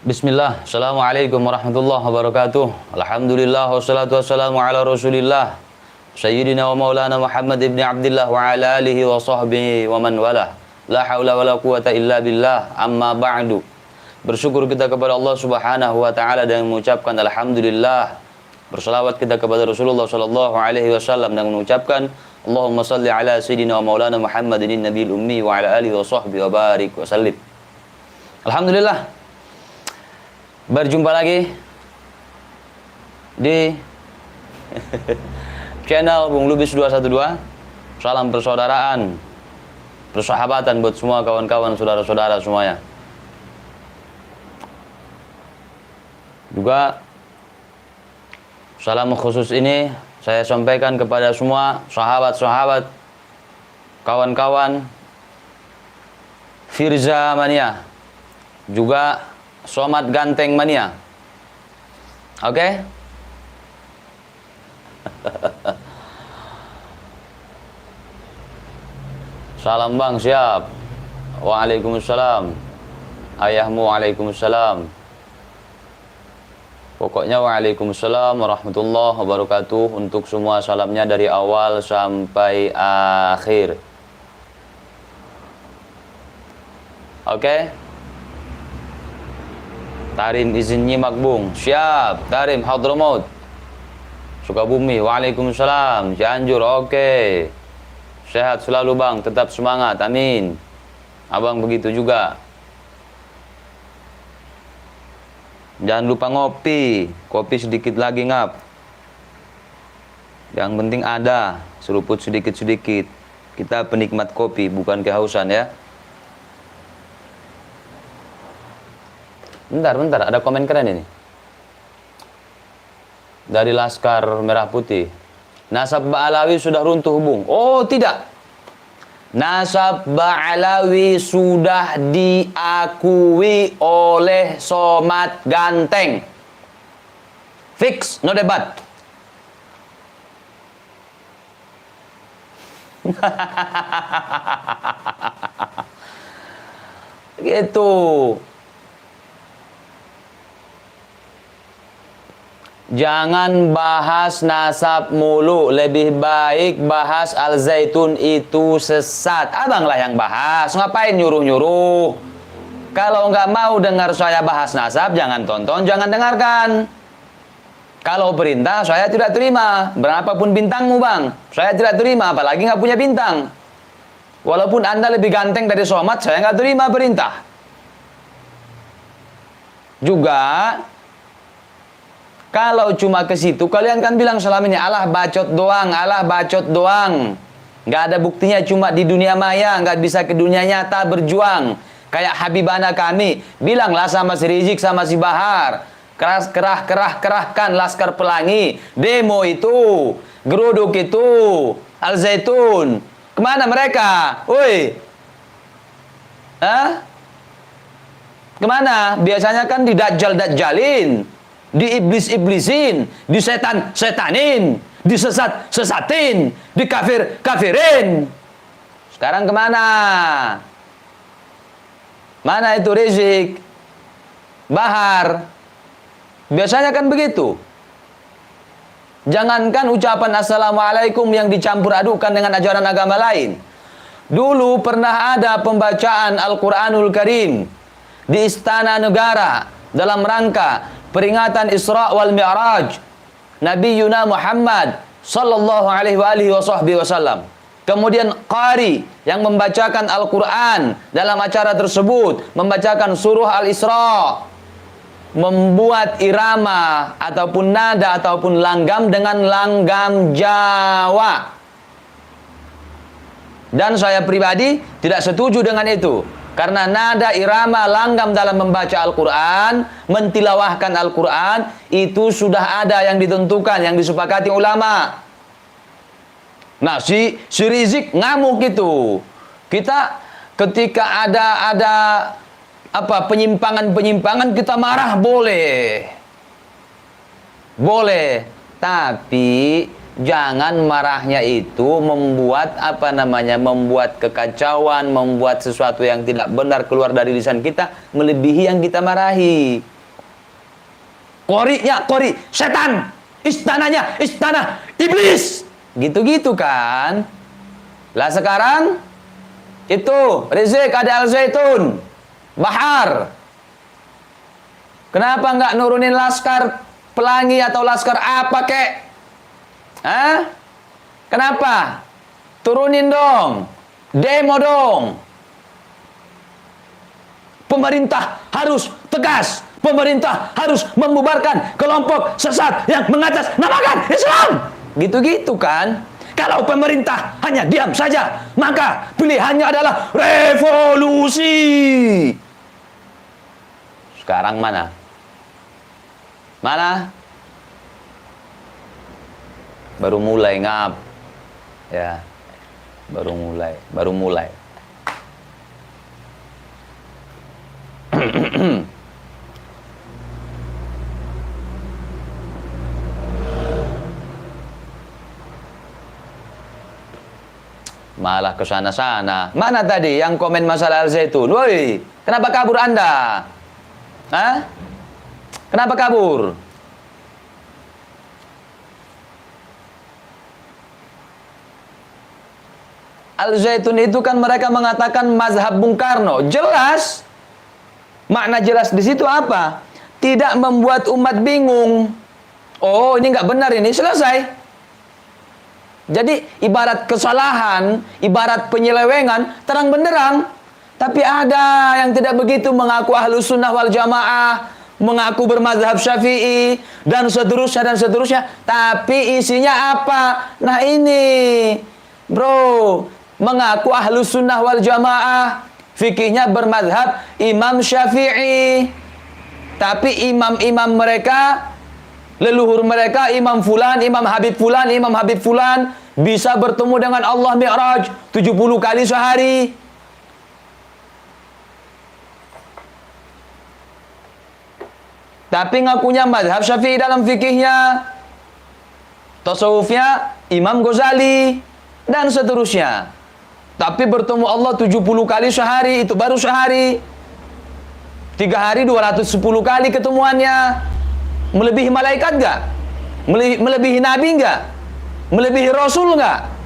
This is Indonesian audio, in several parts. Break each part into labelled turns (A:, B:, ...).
A: Bismillah, Assalamualaikum warahmatullahi wabarakatuh. Alhamdulillah, wassalatu wassalamu ala rasulillah Sayyidina wa maulana Muhammad ibn Abdillah wa ala alihi wa sahbihi wa man wala. La hawla wa la quwata illa billah, amma ba'du. Bersyukur kita kepada Allah subhanahu wa ta'ala dengan mengucapkan Alhamdulillah. Bersalawat kita kepada Rasulullah sallallahu alaihi wasallam dengan mengucapkan Allahumma salli ala Sayyidina wa maulana Muhammadin nabiyil ummi wa ala alihi wa sahbihi wa barik wa sallim. Alhamdulillah, berjumpa lagi di channel Bung Lubis 212. Salam persaudaraan, persahabatan buat semua kawan-kawan, saudara-saudara semuanya. Juga salam khusus ini saya sampaikan kepada semua sahabat-sahabat, kawan-kawan Firza Mania, juga Somat Ganteng Mania. Oke? Salam bang, siap. Waalaikumsalam. Ayahmu waalaikumsalam. Pokoknya waalaikumsalam warahmatullahi wabarakatuh untuk semua salamnya dari awal sampai akhir. Oke? Tarim izin nyimak bung. Siap. Tarim Hadramaut, Sukabumi. Waalaikumsalam. Cianjur. Oke. Sehat selalu bang. Tetap semangat. Amin. Abang begitu juga. Jangan lupa ngopi. Kopi sedikit lagi ngap. Yang penting ada. Seruput sedikit-sedikit. Kita penikmat kopi, bukan kehausan ya. Bentar, ada komen keren ini. Dari Laskar Merah Putih. Nasab Ba'alawi sudah runtuh bung. Oh tidak. Nasab Ba'alawi sudah diakui oleh Somat Ganteng. Fix, no debat. Gitu. Jangan bahas nasab mulu, lebih baik bahas Al-Zaitun itu sesat. Abanglah yang bahas, ngapain nyuruh-nyuruh? Kalau nggak mau dengar saya bahas nasab, jangan tonton, jangan dengarkan. Kalau perintah, saya tidak terima. Berapapun bintangmu bang, saya tidak terima, apalagi nggak punya bintang. Walaupun Anda lebih ganteng dari Somat, saya nggak terima perintah. Juga kalau cuma ke situ, kalian kan bilang selama ini alah bacot doang, alah bacot doang. Nggak ada buktinya, cuma di dunia maya, nggak bisa ke dunia nyata berjuang. Kayak Habibana kami, bilanglah sama si Rizik sama si Bahar. Kerahkan Laskar Pelangi, demo itu, geruduk itu, Al-Zaitun. Kemana mereka? Woi, hah? Kemana? Biasanya kan di Dajjal-Dajjalin, di iblis-iblisin, di setan-setanin, di sesat-sesatin, di kafir-kafirin. Sekarang kemana? Mana itu Rizik? Bahar? Biasanya kan begitu. Jangankan ucapan Assalamualaikum yang dicampur adukan dengan ajaran agama lain. Dulu pernah ada pembacaan Al-Quranul Karim di Istana Negara dalam rangka peringatan Isra wal Mi'raj Nabi Yuna Muhammad sallallahu alaihi wasallam. Kemudian qari yang membacakan Al-Quran dalam acara tersebut membacakan surah Al-Isra, membuat irama ataupun nada ataupun langgam dengan langgam Jawa. Dan saya pribadi tidak setuju dengan itu. Karena nada, irama, langgam dalam membaca Al-Quran, mentilawahkan Al-Quran, itu sudah ada yang ditentukan, yang disepakati ulama. Nah, si Rizik ngamuk itu. Kita ketika ada penyimpangan-penyimpangan, kita marah boleh. Boleh. Tapi jangan marahnya itu membuat membuat kekacauan, membuat sesuatu yang tidak benar keluar dari lisan kita melebihi yang kita marahi. Qori'nya qori setan, istananya istana iblis. Gitu-gitu kan. Lah sekarang itu Rizik ada Al-Zaitun, Bahar. Kenapa nggak nurunin laskar pelangi atau laskar apa kek? Hah? Kenapa? Turunin dong. Demo dong. Pemerintah harus tegas. Pemerintah harus membubarkan kelompok sesat yang mengatasnamakan Islam. Gitu-gitu kan. Kalau pemerintah hanya diam saja, maka pilihannya adalah revolusi. Sekarang mana? Mana? Baru mulai ngap. Ya. Baru mulai. Malah ke sana-sana. Mana tadi yang komen masalah Al-Zaitun? Woi, kenapa kabur Anda? Hah? Kenapa kabur? Al-Zaitun itu kan mereka mengatakan mazhab Bung Karno. Jelas. Makna jelas di situ apa? Tidak membuat umat bingung. Oh, ini nggak benar ini. Selesai. Jadi ibarat kesalahan, ibarat penyelewengan, terang benderang. Tapi ada yang tidak begitu, mengaku Ahlus Sunnah wal Jamaah, mengaku bermazhab Syafi'i, dan seterusnya. Tapi isinya apa? Nah ini, bro, mengaku Ahlus Sunnah wal Jamaah, fikihnya bermazhab Imam Syafi'i. Tapi imam-imam mereka, leluhur mereka, Imam Fulan, Imam Habib Fulan, bisa bertemu dengan Allah Mi'raj 70 kali sehari. Tapi ngakunya mazhab Syafi'i dalam fikihnya. Tasawufnya Imam Ghazali, dan seterusnya. Tapi bertemu Allah 70 kali sehari, itu baru sehari. 3 hari 210 kali ketemuannya. Melebihi malaikat nggak? Melebihi nabi nggak? Melebihi rasul nggak?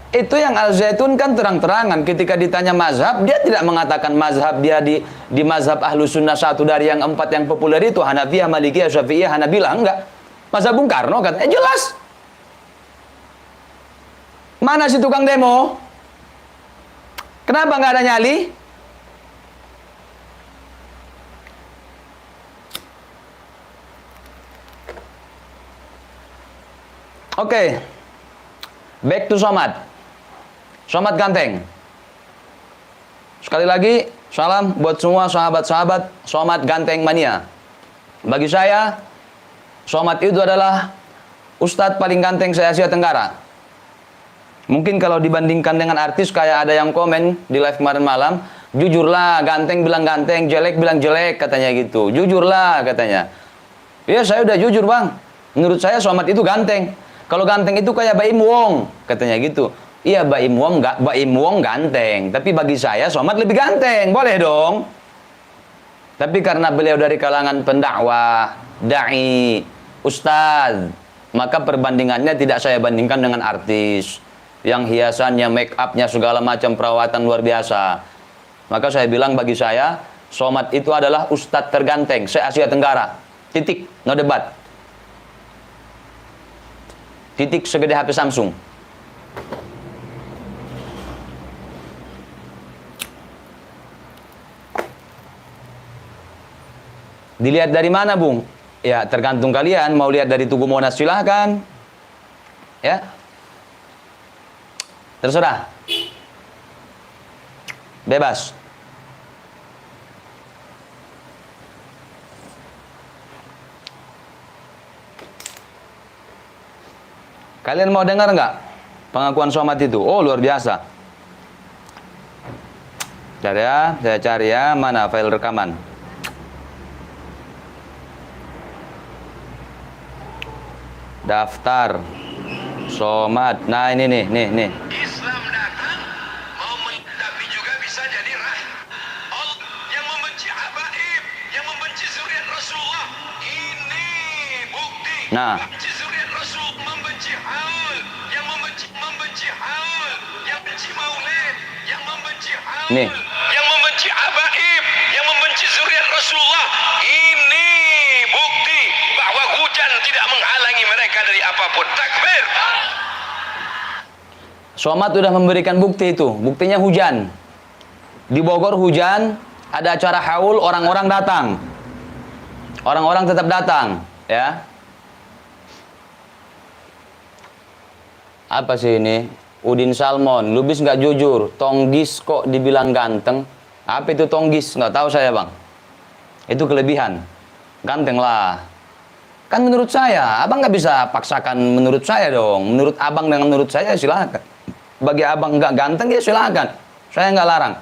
A: Itu yang Al-Zaitun kan terang-terangan ketika ditanya mazhab, dia tidak mengatakan mazhab dia di mazhab Ahlus Sunnah satu dari yang 4 yang populer itu, Hanafiyah, Malikiyah, Syafi'iyah, Hanabilah, enggak. Mazhab Bung Karno katanya jelas. Mana si tukang demo? Kenapa nggak ada nyali? Oke. Back to Somad. Somad Ganteng. Sekali lagi, salam buat semua sahabat-sahabat Somad Ganteng Mania. Bagi saya, Somad itu adalah ustadz paling ganteng se-Asia Tenggara. Mungkin kalau dibandingkan dengan artis, kayak ada yang komen di live kemarin malam, jujurlah, ganteng bilang ganteng, jelek bilang jelek, katanya gitu. Jujurlah, katanya. Iya, saya udah jujur, Bang. Menurut saya Somad itu ganteng. Kalau ganteng itu kayak Baim Wong, katanya gitu. Iya, Baim Wong ganteng, tapi bagi saya Somad lebih ganteng, boleh dong. Tapi karena beliau dari kalangan pendakwah, dai, ustadz, maka perbandingannya tidak saya bandingkan dengan artis yang hiasannya, make upnya, segala macam perawatan luar biasa. Maka saya bilang, bagi saya Somad itu adalah ustadz terganteng se-Asia Tenggara. Titik, no debat. Titik segede HP Samsung. Dilihat dari mana, Bung? Ya, tergantung kalian. Mau lihat dari Tugu Monas, silahkan. Ya. Terserah. Bebas. Kalian mau dengar nggak pengakuan Somad itu? Oh, luar biasa. Cari ya, saya cari ya. Mana file rekaman? Daftar Somad. Nah ini nih.
B: Islam datang tapi juga bisa jadi Allah yang membenci habaib, yang membenci zuriat Rasulullah. Ini bukti.
A: Nah,
B: Membenci zuriat Rasul, membenci haul, yang membenci haul, yang benci maulid, yang membenci haul,
A: nih.
B: yang membenci habaib, yang membenci zuriat Rasulullah. Ini bukti bahwa hujan tidak menghalangi mereka dari apapun. Takbir.
A: Somad sudah memberikan bukti itu. Buktinya hujan. Di Bogor hujan, ada acara haul, orang-orang datang. Orang-orang tetap datang, ya. Apa sih ini? Udin Salmon, Lubis nggak jujur. Tonggis kok dibilang ganteng. Apa itu tonggis? Nggak tahu saya, Bang. Itu kelebihan. Ganteng lah. Kan menurut saya, abang nggak bisa paksakan menurut saya dong. Menurut abang dengan menurut saya silakan. Bagi abang nggak ganteng ya silakan. Saya nggak larang.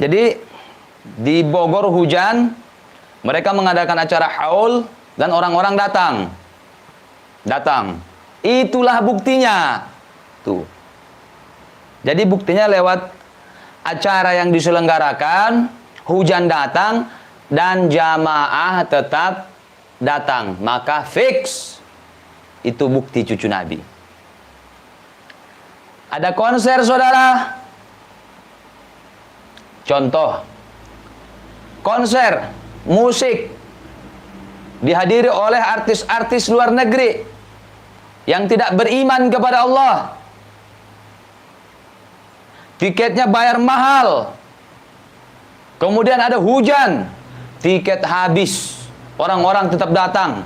A: Jadi di Bogor hujan, mereka mengadakan acara haul dan orang-orang datang. Itulah buktinya. Tuh. Jadi buktinya lewat acara yang diselenggarakan, hujan datang dan jamaah tetap datang. Maka fix itu bukti cucu Nabi. Ada konser, saudara. Contoh, konser musik dihadiri oleh artis-artis luar negeri yang tidak beriman kepada Allah. Tiketnya bayar mahal. Kemudian ada hujan, tiket habis. Orang-orang tetap datang.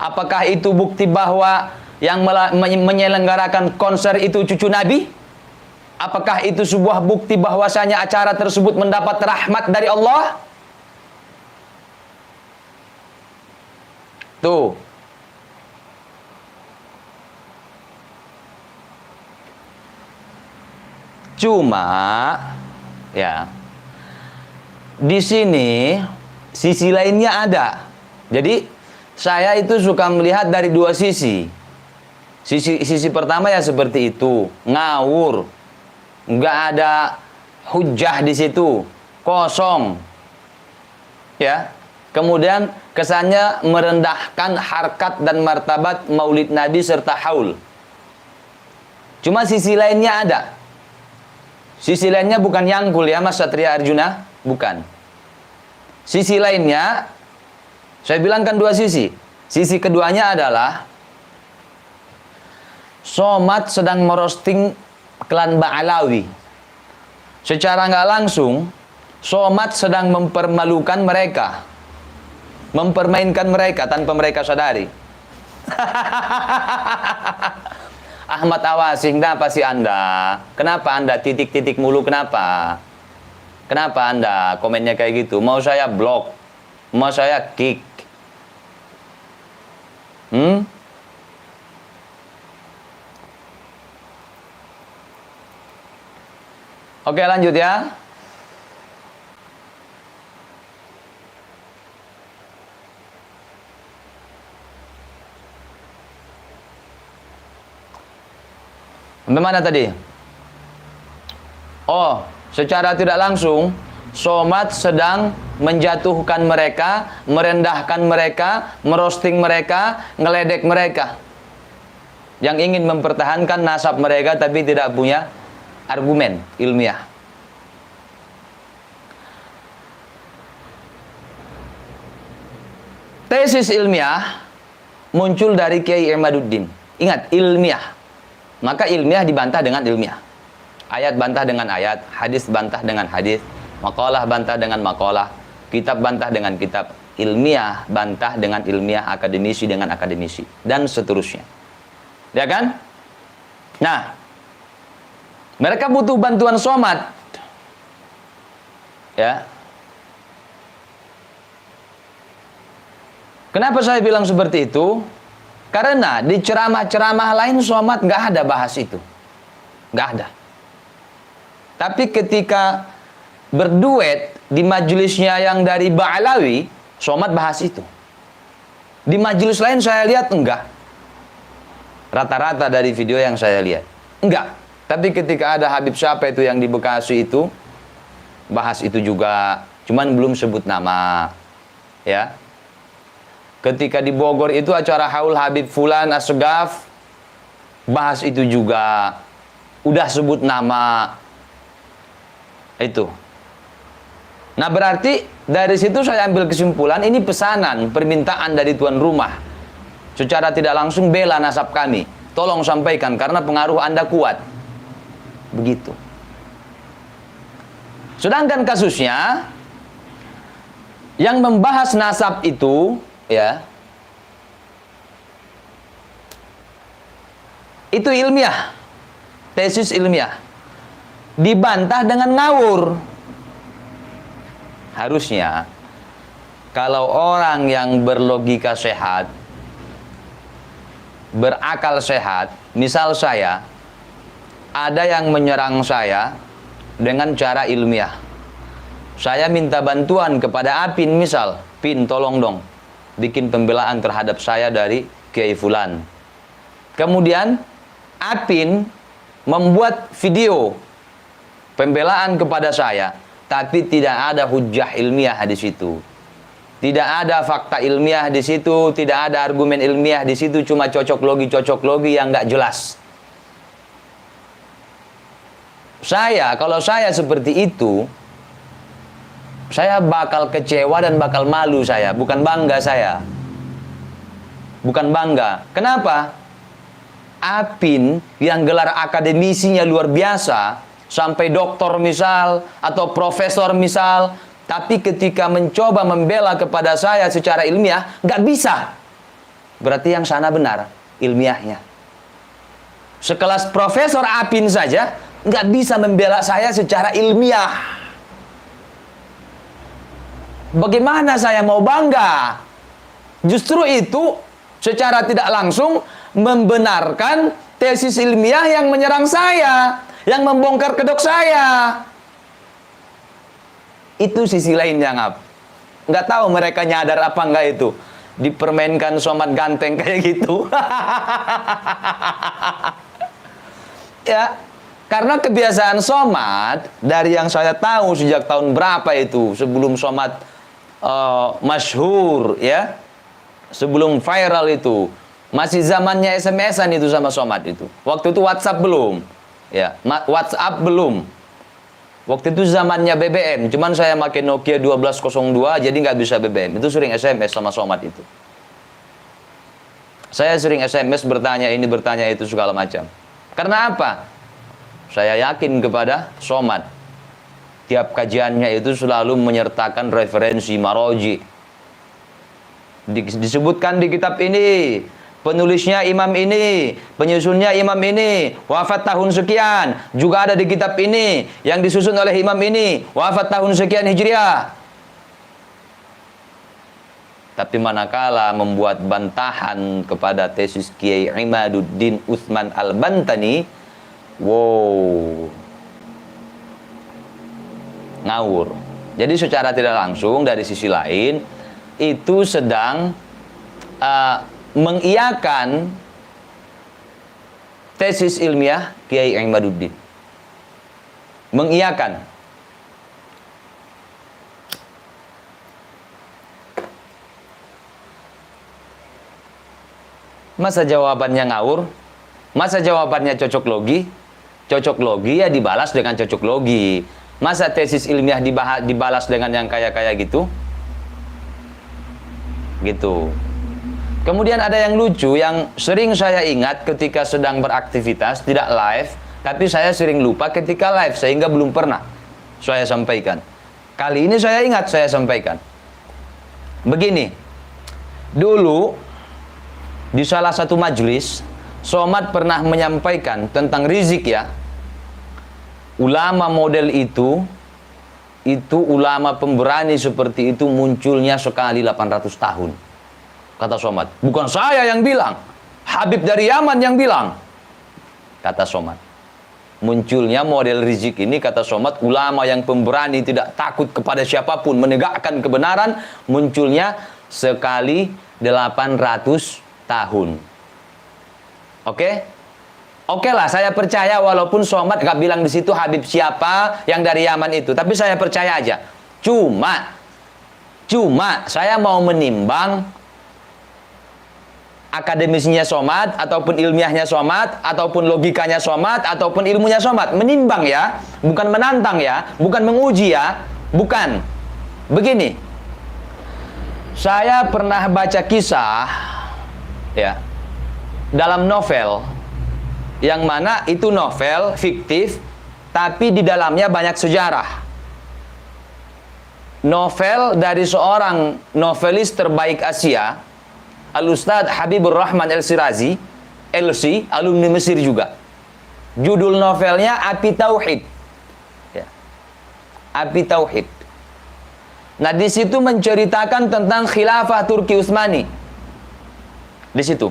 A: Apakah itu bukti bahwa yang menyelenggarakan konser itu cucu Nabi? Apakah itu sebuah bukti bahwasanya acara tersebut mendapat rahmat dari Allah? Tuh. Cuma ya, di sini sisi lainnya ada. Jadi saya itu suka melihat dari dua sisi. Sisi pertama ya seperti itu, ngawur, nggak ada hujah di situ, kosong, ya. Kemudian kesannya merendahkan harkat dan martabat Maulid Nabi serta haul. Cuma sisi lainnya ada. Sisi lainnya bukan Yangkul ya Mas Satria Arjuna, bukan. Sisi lainnya, saya bilangkan dua sisi. Sisi keduanya adalah Somad sedang merosting klan Ba'alawi. Secara nggak langsung, Somad sedang mempermalukan mereka, mempermainkan mereka tanpa mereka sadari. Ahmad Awasi, kenapa sih Anda? Kenapa Anda titik-titik mulu? Kenapa? Kenapa Anda komennya kayak gitu? Mau saya blok? Mau saya kick? Oke, lanjut ya. Sampai mana tadi? Oh, secara tidak langsung Somad sedang menjatuhkan mereka, merendahkan mereka, merosting mereka, ngeledek mereka. Yang ingin mempertahankan nasab mereka tapi tidak punya argumen ilmiah. Tesis ilmiah muncul dari Kiai Imaduddin. Ingat, ilmiah. Maka ilmiah dibantah dengan ilmiah. Ayat bantah dengan ayat, hadis bantah dengan hadis, makalah bantah dengan makalah, kitab bantah dengan kitab, ilmiah bantah dengan ilmiah, akademisi dengan akademisi, dan seterusnya. Ya kan? Nah, mereka butuh bantuan Somad. Ya. Kenapa saya bilang seperti itu? Karena di ceramah-ceramah lain Somad nggak ada bahas itu. Nggak ada. Tapi ketika berduet di majelisnya yang dari Ba'alawi, Somad bahas itu. Di majelis lain saya lihat enggak. Rata-rata dari video yang saya lihat enggak. Tapi ketika ada Habib siapa itu yang di Bekasi itu, bahas itu juga, cuman belum sebut nama. Ya. Ketika di Bogor itu acara haul Habib Fulan As-Segaf, bahas itu juga, udah sebut nama. Itu. Nah, berarti dari situ saya ambil kesimpulan, ini pesanan, permintaan dari tuan rumah. Secara tidak langsung bela nasab kami. Tolong sampaikan karena pengaruh Anda kuat. Begitu. Sedangkan kasusnya yang membahas nasab itu, ya, itu ilmiah. Tesis ilmiah. Dibantah dengan ngawur. Harusnya kalau orang yang berlogika sehat, berakal sehat, misal saya, ada yang menyerang saya dengan cara ilmiah. Saya minta bantuan kepada Apin misal, Pin tolong dong bikin pembelaan terhadap saya dari Kiai Fulan. Kemudian Apin membuat video pembelaan kepada saya, tapi tidak ada hujjah ilmiah di situ. Tidak ada fakta ilmiah di situ, tidak ada argumen ilmiah di situ, cuma cocok logi yang nggak jelas. Kalau saya seperti itu, saya bakal kecewa dan bakal malu saya, bukan bangga saya. Bukan bangga. Kenapa? Apin yang gelar akademisinya luar biasa, sampai doktor misal, atau profesor misal, tapi ketika mencoba membela kepada saya secara ilmiah, nggak bisa. Berarti yang sana benar, ilmiahnya. Sekelas Profesor Apin saja, nggak bisa membela saya secara ilmiah. Bagaimana saya mau bangga? Justru itu secara tidak langsung membenarkan tesis ilmiah yang menyerang saya, yang membongkar kedok saya. Itu sisi lainnya, ngap. Nggak tahu mereka nyadar apa nggak itu. Dipermainkan somat ganteng kayak gitu. Ya, karena kebiasaan somat, dari yang saya tahu sejak tahun berapa itu, sebelum somat masyhur, ya, sebelum viral itu, masih zamannya SMS-an itu sama somat itu. Waktu itu WhatsApp belum. Ya, WhatsApp belum. Waktu itu zamannya BBM, cuman saya pakai Nokia 1202 jadi nggak bisa BBM. Itu sering SMS sama somat itu. Saya sering SMS bertanya ini, bertanya itu segala macam. Karena apa? Saya yakin kepada somat. Tiap kajiannya itu selalu menyertakan referensi maroji. Disebutkan di kitab ini, penulisnya imam ini, penyusunnya imam ini, wafat tahun sekian, juga ada di kitab ini, yang disusun oleh imam ini, wafat tahun sekian Hijriah. Tapi manakala membuat bantahan kepada tesis Kiai Imaduddin Utsman Al-Bantani, wow, ngawur. Jadi secara tidak langsung dari sisi lain, itu sedang mengiyakan tesis ilmiah Kiai Imaduddin. Mengiyakan. Masa jawabannya ngawur? Masa jawabannya cocok logi? Cocok logi ya dibalas dengan cocok logi. Masa tesis ilmiah dibalas dengan yang kayak gitu? Gitu. Kemudian ada yang lucu yang sering saya ingat ketika sedang beraktivitas, tidak live, tapi saya sering lupa ketika live sehingga belum pernah saya sampaikan. Kali ini saya ingat saya sampaikan. Begini. Dulu di salah satu majelis, somat pernah menyampaikan tentang rizik, ya. Ulama model itu ulama pemberani seperti itu munculnya sekali 800 tahun. Kata somat. Bukan saya yang bilang, Habib dari Yaman yang bilang. Kata somat. Munculnya model rizik ini, kata somat, ulama yang pemberani tidak takut kepada siapapun, menegakkan kebenaran, munculnya sekali 800 tahun. Oke? Oke lah, saya percaya walaupun Somad gak bilang di situ Habib siapa yang dari Yaman itu, tapi saya percaya aja. Cuma saya mau menimbang akademisnya Somad, ataupun ilmiahnya Somad, ataupun logikanya Somad, ataupun ilmunya Somad. Menimbang ya, bukan menantang ya, bukan menguji ya, bukan. Begini, saya pernah baca kisah ya dalam novel, yang mana itu novel fiktif, tapi di dalamnya banyak sejarah. Novel dari seorang novelis terbaik Asia, Al-Ustadz Habibur Rahman El-Sirazi, LC, alumni Mesir juga. Judul novelnya Api Tauhid. Ya. Api Tauhid. Nah, di situ menceritakan tentang khilafah Turki Utsmani. Di situ.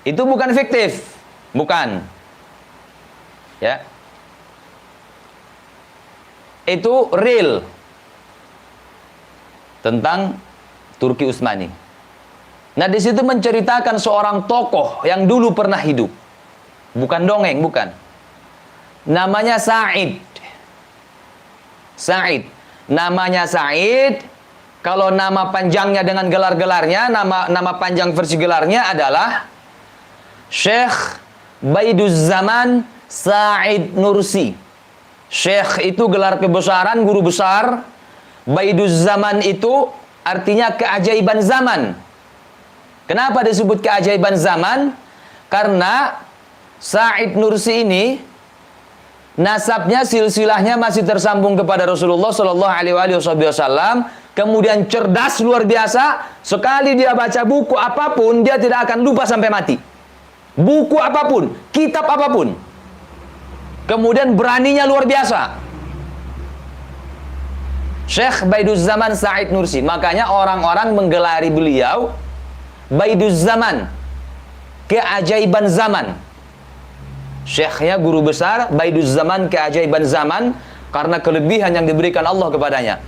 A: Itu bukan fiktif, bukan. Ya. Itu real. Tentang Turki Utsmani. Nah, di situ menceritakan seorang tokoh yang dulu pernah hidup. Bukan dongeng, bukan. Namanya Sa'id. Sa'id. Namanya Sa'id. Kalau nama panjangnya dengan gelar-gelarnya, nama panjang versi gelarnya adalah Syekh Baiduzzaman Sa'id Nursi. Syekh itu gelar kebesaran, guru besar. Baiduzzaman itu artinya keajaiban zaman. Kenapa disebut keajaiban zaman? Karena Sa'id Nursi ini nasabnya, silsilahnya masih tersambung kepada Rasulullah Shallallahu Alaihi Wasallam. Kemudian cerdas luar biasa. Sekali dia baca buku apapun, dia tidak akan lupa sampai mati. Buku apapun, kitab apapun. Kemudian beraninya luar biasa. Syekh Baiduzzaman Sa'id Nursi. Makanya orang-orang menggelari beliau Baiduzzaman, keajaiban zaman. Syekhnya guru besar, Baiduzzaman, keajaiban zaman, karena kelebihan yang diberikan Allah kepadanya.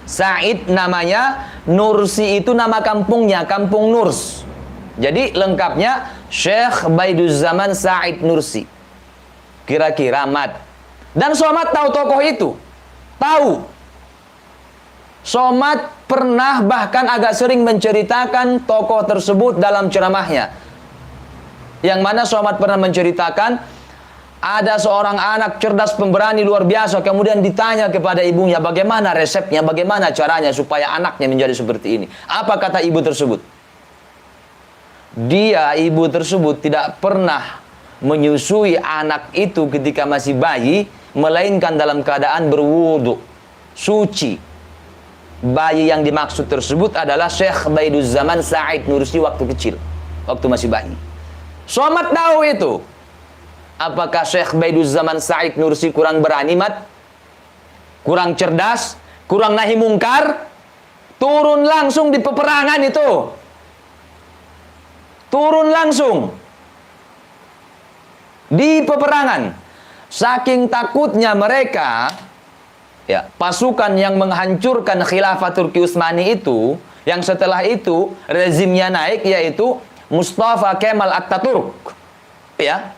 A: Sa'id namanya, Nursi itu nama kampungnya, Kampung Nurs. Jadi lengkapnya Syekh Baiduzzaman Sa'id Nursi. Kira-kira Mat. Dan Somad tahu tokoh itu. Tahu. Somad pernah bahkan agak sering menceritakan tokoh tersebut dalam ceramahnya. Yang mana Somad pernah menceritakan ada seorang anak cerdas pemberani luar biasa, kemudian ditanya kepada ibunya bagaimana resepnya, bagaimana caranya supaya anaknya menjadi seperti ini. Apa kata ibu tersebut? Ibu tersebut tidak pernah menyusui anak itu ketika masih bayi, melainkan dalam keadaan berwudu, suci. Bayi yang dimaksud tersebut adalah Syekh Baiduzzaman Sa'id Nursi waktu kecil, waktu masih bayi. Somad tahu itu. Apakah Syekh Baiduzzaman Sa'id Nursi kurang berani, Mat? Kurang cerdas? Kurang nahi mungkar? Turun langsung di peperangan itu. Turun langsung di peperangan. Saking takutnya mereka, ya, pasukan yang menghancurkan khilafah Turki Utsmani itu, yang setelah itu rezimnya naik, yaitu Mustafa Kemal Atatürk. Ya,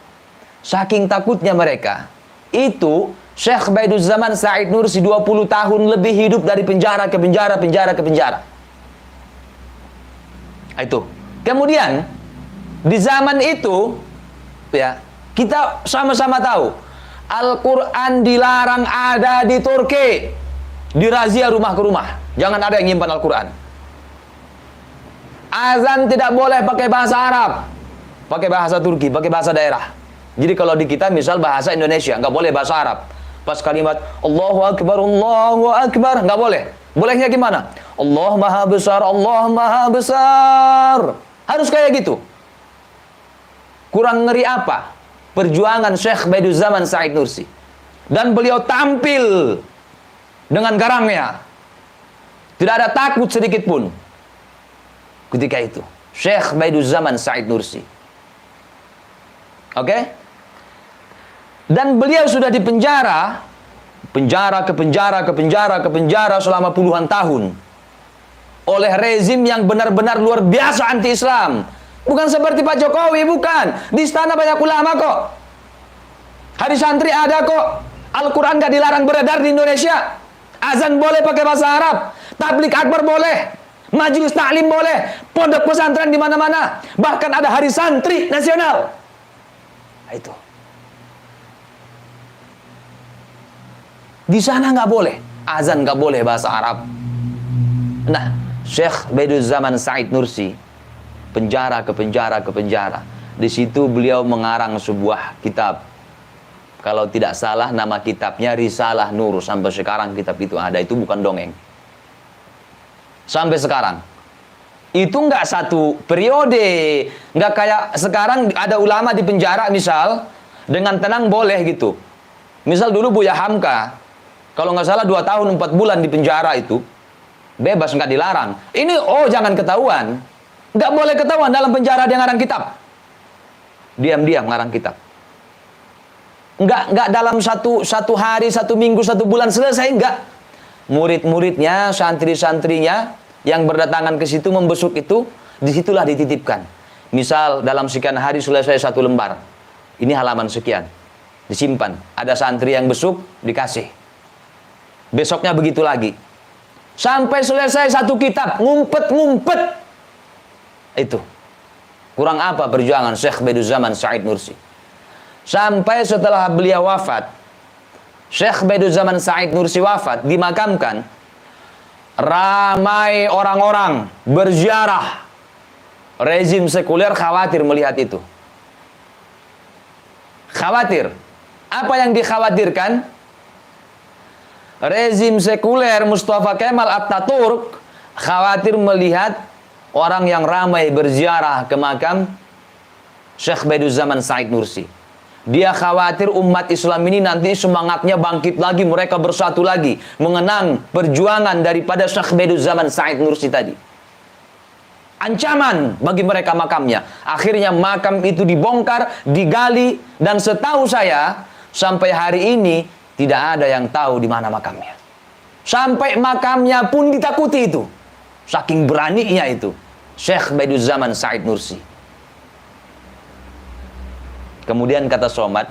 A: saking takutnya mereka, itu Syekh Baiduzzaman Sa'id Nursi 20 tahun lebih hidup dari penjara ke penjara, penjara ke penjara. Itu. Kemudian di zaman itu, ya, kita sama-sama tahu Al-Quran dilarang ada di Turki. Dirazia rumah ke rumah. Jangan ada yang nyimpan Al-Quran. Azan tidak boleh pakai bahasa Arab, pakai bahasa Turki, pakai bahasa daerah. Jadi kalau di kita misal bahasa Indonesia, nggak boleh bahasa Arab. Pas kalimat Allahu Akbar, nggak boleh. Bolehnya gimana? Allah Maha Besar, Allah Maha Besar. Harus kayak gitu. Kurang ngeri apa? Perjuangan Syekh Baiduzzaman Sa'id Nursi. Dan beliau tampil dengan garangnya. Tidak ada takut sedikit pun. Ketika itu. Syekh Baiduzzaman Sa'id Nursi. Oke? Dan beliau sudah dipenjara. Penjara ke penjara ke penjara ke penjara selama puluhan tahun. oleh rezim yang benar-benar luar biasa anti-Islam. Bukan seperti Pak Jokowi, bukan. Di istana banyak ulama kok. Hari santri ada kok. Al-Quran gak dilarang beredar di Indonesia. Azan boleh pakai bahasa Arab. Tablik akbar boleh. Majelis taklim boleh. Pondok pesantren di mana-mana. Bahkan ada hari santri nasional. Nah, itu. Di sana nggak boleh. Azan nggak boleh bahasa Arab. Nah, Syekh Baiduzaman Said Nursi, penjara ke penjara ke penjara. Di situ beliau mengarang sebuah kitab. Kalau tidak salah nama kitabnya Risalah Nur. Sampai sekarang kitab itu ada. Itu bukan dongeng. Sampai sekarang. Itu nggak satu periode. Nggak kayak sekarang ada ulama di penjara misal. Dengan tenang boleh gitu. Misal dulu Buya Hamka. Kalau nggak salah 2 tahun 4 bulan di penjara itu. Bebas, nggak dilarang. Ini jangan ketahuan. Nggak boleh ketahuan dalam penjara dia ngarang kitab. Diam-diam ngarang kitab. Nggak dalam satu hari, 1 minggu, 1 bulan selesai, nggak. Murid-muridnya, santri-santrinya yang berdatangan ke situ membesuk itu, disitulah dititipkan. Misal dalam sekian hari selesai 1 lembar. Ini halaman sekian. Disimpan. Ada santri yang besuk, dikasih. Besoknya begitu lagi. Sampai selesai 1 kitab, ngumpet-ngumpet. Itu. Kurang apa perjuangan Syekh Baiduzaman Said Nursi. Sampai setelah beliau wafat, Syekh Baiduzaman Said Nursi wafat, dimakamkan, ramai orang-orang berziarah. Rezim sekuler khawatir melihat itu. Khawatir. Apa yang dikhawatirkan? Rezim sekuler Mustafa Kemal Atatürk khawatir melihat orang yang ramai berziarah ke makam Syekh Baiduzaman Said Nursi. Dia khawatir umat Islam ini nanti semangatnya bangkit lagi, mereka bersatu lagi, mengenang perjuangan daripada Syekh Baiduzaman Said Nursi tadi. Ancaman bagi mereka makamnya. Akhirnya makam itu dibongkar, digali, dan setahu saya sampai hari ini tidak ada yang tahu di mana makamnya. Sampai makamnya pun ditakuti itu. Saking beraninya itu Syekh Baiduzaman Said Nursi. Kemudian kata Somad,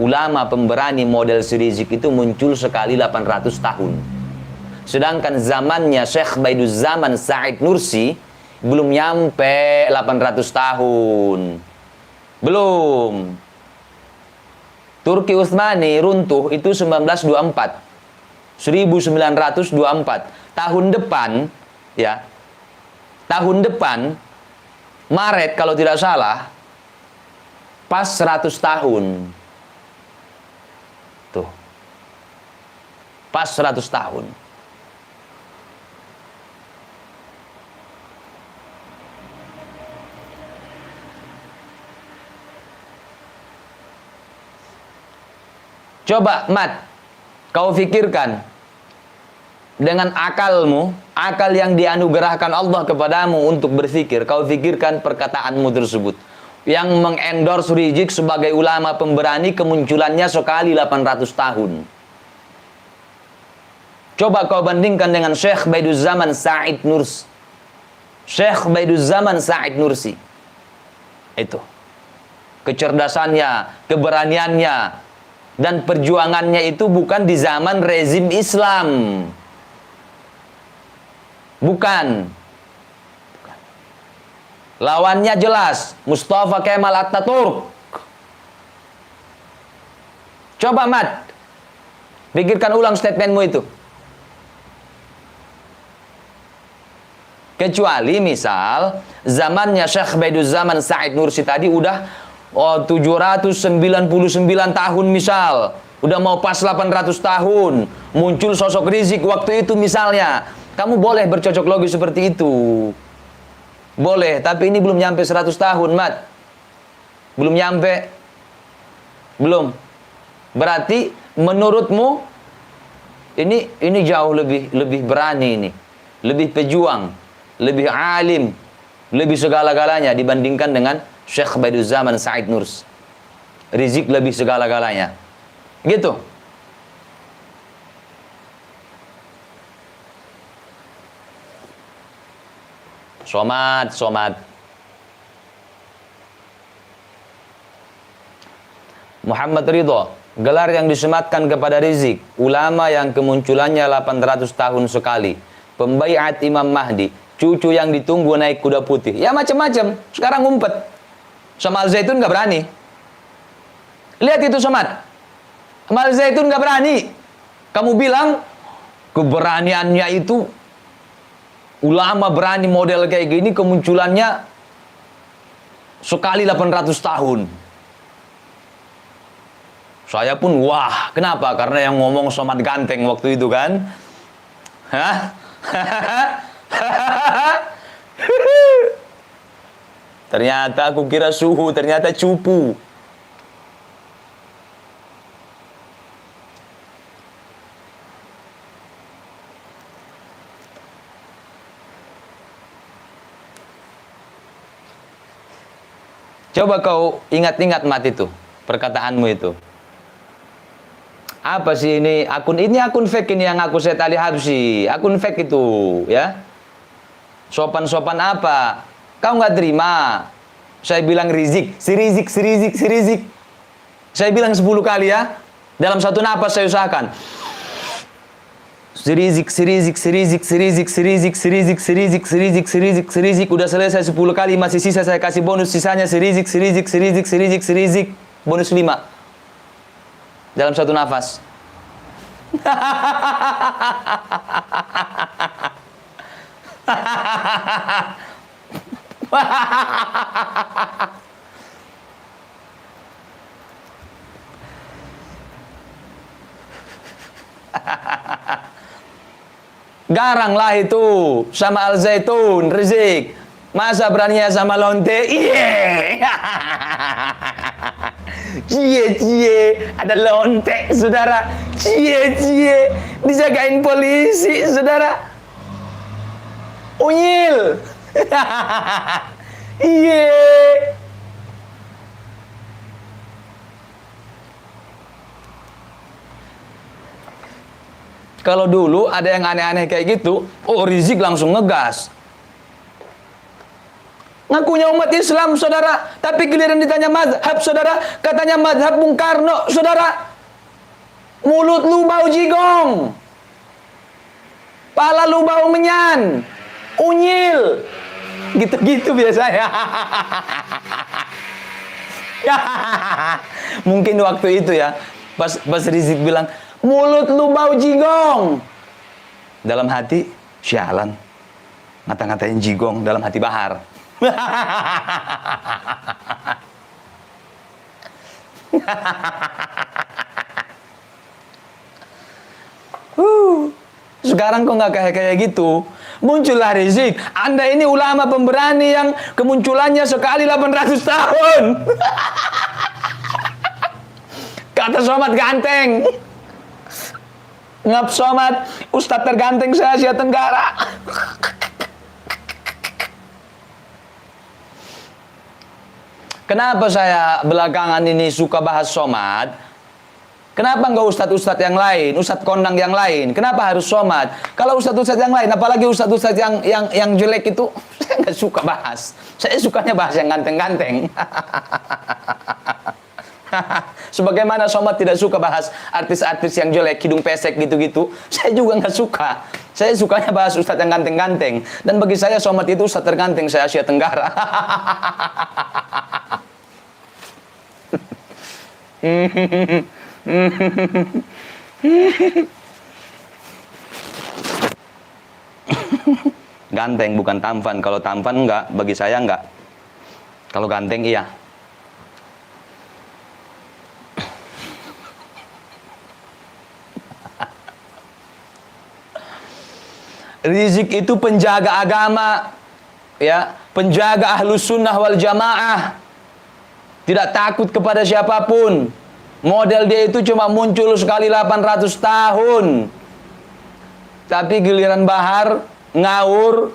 A: ulama pemberani model Rizik itu muncul sekali 800 tahun. Sedangkan zamannya Syekh Baiduzaman Said Nursi belum nyampe 800 tahun. Belum. Turki Utsmani runtuh itu 1924. 1924. Tahun depan, ya. Tahun depan, Maret kalau tidak salah, pas 100 tahun. Tuh. Pas 100 tahun. Coba, Mat, kau pikirkan. Dengan akalmu, akal yang dianugerahkan Allah kepadamu untuk berpikir, kau pikirkan perkataanmu tersebut. Yang mengendorse Rizik sebagai ulama pemberani kemunculannya sekali 800 tahun. Coba kau bandingkan dengan Syekh Baiduzaman Said Nursi. Syekh Baiduzaman Said Nursi. Itu. Kecerdasannya, keberaniannya, dan perjuangannya itu bukan di zaman rezim Islam. Bukan. Lawannya jelas, Mustafa Kemal Atatürk. Coba, Mat, pikirkan ulang statementmu itu. Kecuali misal zamannya Syekh Baiduzaman Said Nursi tadi udah 799 tahun misal, udah mau pas 800 tahun, muncul sosok Rizik waktu itu misalnya. Kamu boleh bercocok logi seperti itu. Boleh, tapi ini belum nyampe 100 tahun, Mat. Belum nyampe. Belum. Berarti menurutmu ini jauh lebih berani ini. Lebih pejuang, lebih alim, lebih segala-galanya dibandingkan dengan Syekh Baiduzaman Said Nursi. Rizik lebih segala-galanya. Gitu. Somad, somad. Muhammad Ridho, gelar yang disematkan kepada Rizik, ulama yang kemunculannya 800 tahun sekali, pembaiat Imam Mahdi, cucu yang ditunggu naik kuda putih. Ya macam-macam. Sekarang ngumpet. Sama Al Zaitun nggak berani. Lihat itu Somad. Sama Al Zaitun nggak berani. Kamu bilang keberaniannya itu ulama berani model kayak gini kemunculannya sekali 800 tahun. Saya pun wah, kenapa? Karena yang ngomong Somad ganteng waktu itu kan. Hah? Ternyata aku kira suhu, ternyata cupu. Coba kau ingat-ingat Mat itu, perkataanmu itu. Apa sih ini akun fake ini yang aku Said Ali Habsyi, akun fake itu, ya. Sopan-sopan apa? Kau nggak terima. Saya bilang Rizik, si Rizik. Saya bilang 10 kali ya. Dalam satu napas saya usahakan. Si Rizik. Udah selesai 10 kali, masih sisa saya kasih bonus sisanya si Rizik. Bonus 5. Dalam satu nafas. Garang lah itu sama Al Zaitun, Rizik. Masa beraninya sama lonte? Cie, ada lonte, saudara. Cie, dijagain polisi, saudara. Unyil. Iye. Kalau dulu ada yang aneh-aneh kayak gitu, oh Rizik langsung ngegas. Ngakunya umat Islam, saudara. Tapi giliran ditanya mazhab, saudara. Katanya mazhab Bung Karno, saudara. Mulut lu bau jigong. Pala lu bau menyan. Unyil. Gitu-gitu biasanya. Mungkin waktu itu ya. Pas Rizik bilang, mulut lu bau jigong. Dalam hati, sialan. Ngata-ngatain jigong dalam hati Bahar. Sekarang kok nggak kayak gitu. Muncullah Rizik. Anda ini ulama pemberani yang kemunculannya sekali 800 tahun. Kata Somad ganteng. Ngap Somad, Ustadz terganteng se-Asia Tenggara. Kenapa saya belakangan ini suka bahas Somad? Kenapa nggak ustadz-ustadz yang lain, ustadz kondang yang lain? Kenapa harus Somad? Kalau ustadz-ustadz yang lain, apalagi ustadz-ustadz yang jelek itu, saya nggak suka bahas. Saya sukanya bahas yang ganteng-ganteng. Sebagaimana Somad tidak suka bahas artis-artis yang jelek, hidung pesek gitu-gitu, saya juga nggak suka. Saya sukanya bahas ustadz yang ganteng-ganteng. Dan bagi saya Somad itu ustadz terganteng se-Asia Tenggara. Ganteng bukan tampan. Kalau tampan enggak, bagi saya enggak. Kalau ganteng iya. Rizik itu penjaga agama, ya, penjaga ahlus sunnah wal jamaah, tidak takut kepada siapapun. Model dia itu cuma muncul sekali 800 tahun. Tapi giliran Bahar ngawur,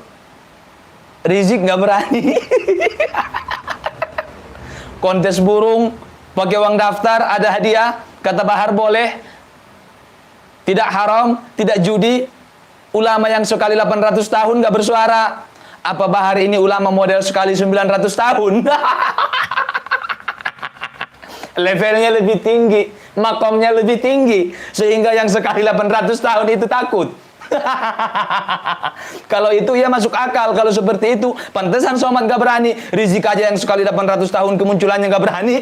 A: Rizik nggak berani. Kontes burung pakai uang daftar, ada hadiah, kata Bahar boleh, tidak haram, tidak judi. Ulama yang sekali 800 tahun nggak bersuara. Apa Bahar ini ulama model sekali 900 tahun? Levelnya lebih tinggi, makomnya lebih tinggi, sehingga yang sekali 800 tahun itu takut. Kalau itu ya masuk akal. Kalau seperti itu, pantesan Somad gak berani. Rizik aja yang sekali 800 tahun kemunculannya gak berani.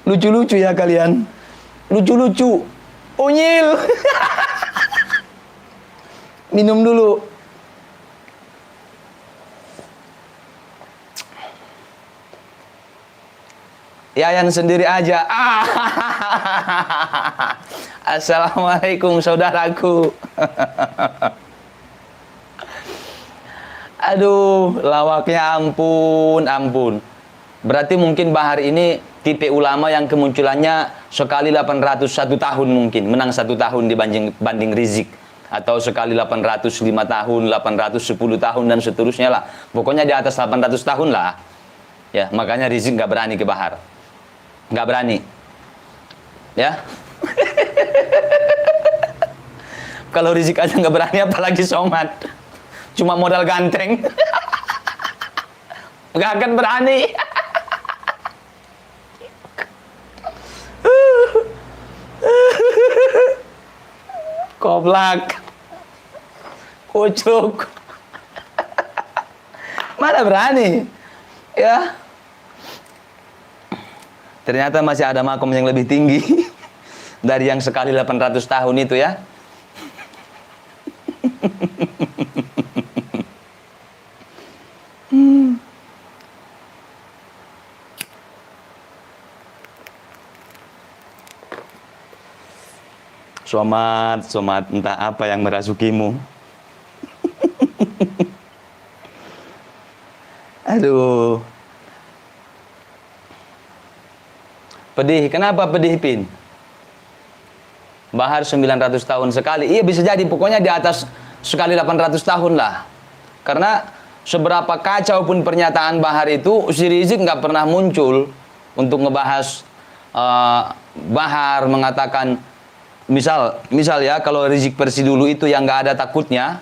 A: Lucu-lucu ya kalian. Lucu-lucu. Unyil. Minum dulu. Yayan sendiri aja. Assalamualaikum saudaraku. Aduh, lawaknya ampun, ampun. Berarti mungkin Bahar ini tipe ulama yang kemunculannya sekali 801 tahun mungkin. Menang 1 tahun dibanding Rizik. Atau sekali 805 tahun, 810 tahun, dan seterusnya lah. Pokoknya di atas 800 tahun lah. Ya, makanya Rizik gak berani ke Bahar. Nggak berani, ya. Kalau Rizik aja nggak berani, apalagi Somad. Cuma modal ganteng, nggak akan berani. Koblak, kucuk, mana berani, ya. Ternyata masih ada makom yang lebih tinggi dari yang sekali 800 tahun itu ya. Somad, entah apa yang merasukimu. Aduh. Pedih, kenapa pedih, Pin? Bahar 900 tahun sekali. Iya bisa jadi, pokoknya di atas sekali 800 tahun lah. Karena seberapa kacau pun pernyataan Bahar itu, si Rizik nggak pernah muncul untuk ngebahas Bahar mengatakan, misal ya, kalau Rizik versi dulu itu yang nggak ada takutnya,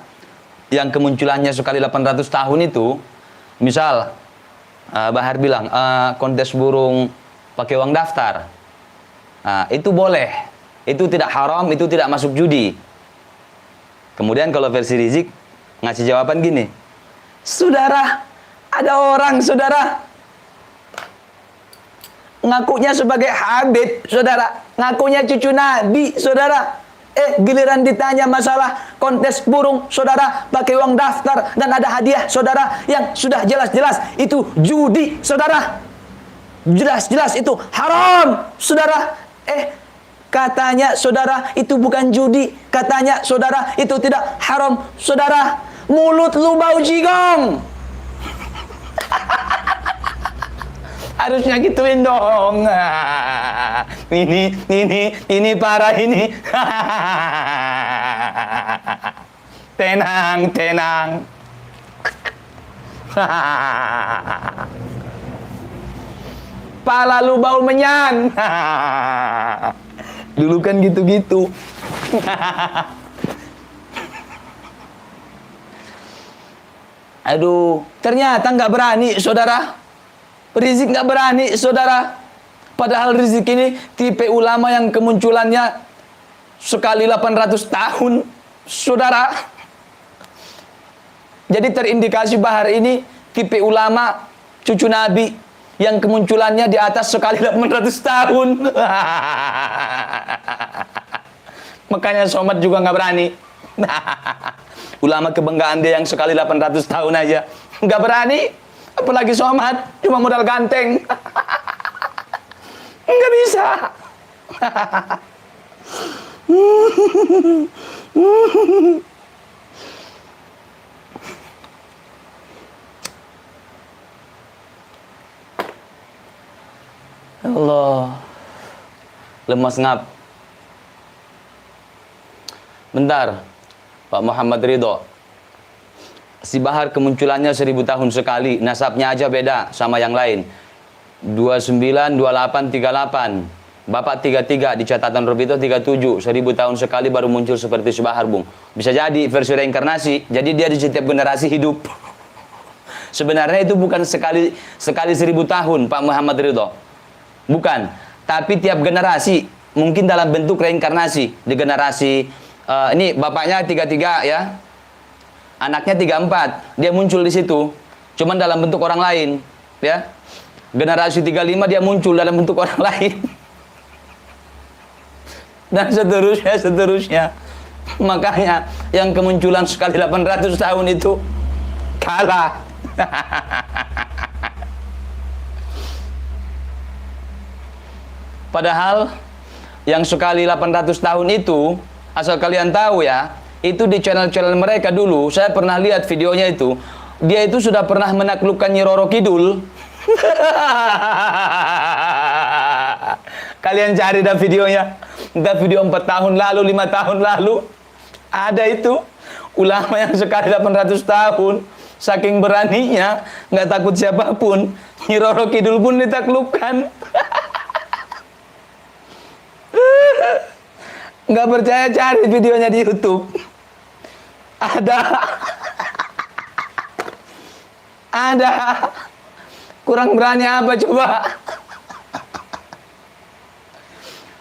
A: yang kemunculannya sekali 800 tahun itu, misal Bahar bilang, kontes burung pakai uang daftar. Nah, itu boleh. Itu tidak haram, itu tidak masuk judi. Kemudian kalau versi Rizik ngasih jawaban gini. Saudara, ada orang, saudara, ngakunya sebagai Habib, saudara. Ngakunya cucu Nabi, saudara. Giliran ditanya masalah kontes burung, saudara, pakai uang daftar dan ada hadiah, saudara, yang sudah jelas-jelas itu judi, saudara. Jelas-jelas itu haram, saudara. Katanya saudara itu bukan judi. Katanya saudara itu tidak haram, saudara. Mulut lu bau jigong. Harusnya gituin dong. Ini parah ini. Tenang. Pala lu bau menyan. Dulu kan gitu-gitu. Aduh, ternyata nggak berani, saudara. Rizik nggak berani, saudara. Padahal Rizik ini tipe ulama yang kemunculannya sekali 800 tahun, saudara. Jadi terindikasi Bahar ini tipe ulama cucu Nabi yang kemunculannya di atas sekali 800 tahun. Makanya Somad juga nggak berani. Ulama kebanggaan dia yang sekali 800 tahun aja nggak berani, apalagi Somad cuma modal ganteng. Nggak bisa. Allah, lemas ngap. Bentar, Pak Muhammad Ridho. Si Bahar kemunculannya 1000 tahun sekali, nasabnya aja beda sama yang lain. 29, 28, 38. Bapak 33 di catatan Robito 37, 1000 tahun sekali baru muncul seperti Subahar, Bung. Bisa jadi versi reinkarnasi. Jadi dia di setiap generasi hidup. Sebenarnya itu bukan sekali 1000 tahun, Pak Muhammad Ridho. Bukan. Tapi tiap generasi mungkin dalam bentuk reinkarnasi. Di generasi ini bapaknya 33 ya. Anaknya 34. Dia muncul di situ. Cuman dalam bentuk orang lain, ya. Generasi 35 dia muncul dalam bentuk orang lain. Dan seterusnya. Makanya yang kemunculan sekali 800 tahun itu kalah. Padahal yang sekali 800 tahun itu, asal kalian tahu ya, itu di channel-channel mereka dulu, saya pernah lihat videonya itu, dia itu sudah pernah menaklukkan Nyi Roro Kidul. Kalian cari dah videonya. Entah video 4 tahun lalu, 5 tahun lalu. Ada itu. Ulama yang sekali 800 tahun. Saking beraninya. Nggak takut siapapun. Nyi Roro Kidul pun ditaklukkan. Nggak percaya, cari videonya di YouTube. Ada. Ada. Kurang berani apa coba?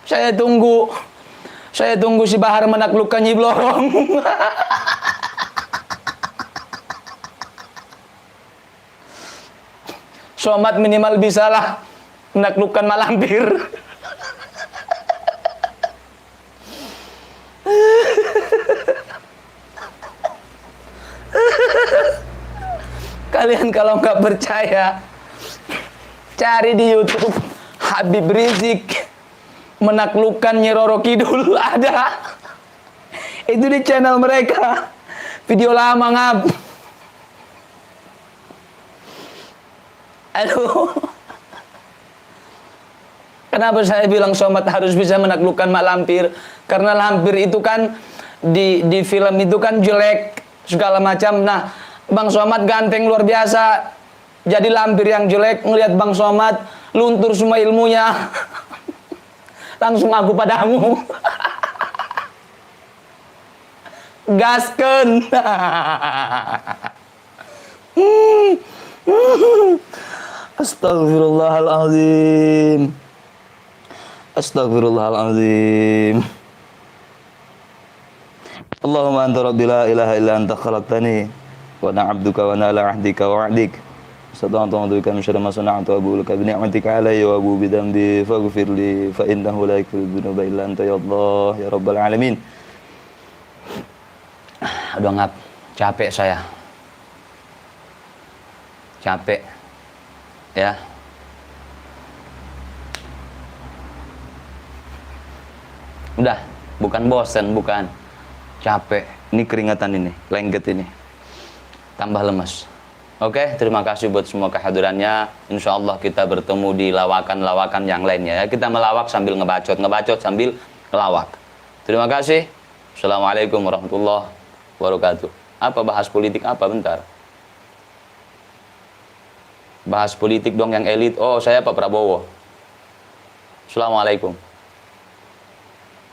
A: Saya tunggu si Bahar menaklukkan Nyi Blorong. Somad minimal bisalah menaklukkan Malampir. Kalian kalau nggak percaya, cari di YouTube Habib Rizik menaklukkan Nyi Roro Kidul. Ada. Itu di channel mereka. Video lama, ngap. Aduh. Kenapa saya bilang Somad harus bisa menaklukkan Mak Lampir? Karena Lampir itu kan di film itu kan jelek segala macam. Nah, Bang Somad ganteng luar biasa. Jadi Lampir yang jelek ngelihat Bang Somad luntur semua ilmunya. Langsung aku padamu. Gasken. Astagfirullahaladzim. Astagfirullahaladzim. Allahumma anta rabbi la ilaha illa anta khalaqtani wa ana abduka wa ana ala ahdika wa wa'dik. Sadaqtu wa atubu min syarri ma sana'tu wa abu laka bi ni'matika alayya wa abu bi dhanbi faghfir li fa innahu la yaghfiru dhunuba illa anta ya Allah ya rabbal alamin. Aduh ngap, capek saya. Capek. Ya. Udah, bukan bosen, bukan. Capek. Ini keringatan ini, lengket ini. Tambah lemas. Oke, terima kasih buat semua kehadirannya. Insya Allah kita bertemu di lawakan-lawakan yang lainnya ya. Kita melawak sambil ngebacot, ngebacot sambil ngelawak. Terima kasih. Assalamualaikum warahmatullahi wabarakatuh. Apa bahas politik apa bentar? Bahas politik dong yang elit. Oh, saya Pak Prabowo. Assalamualaikum.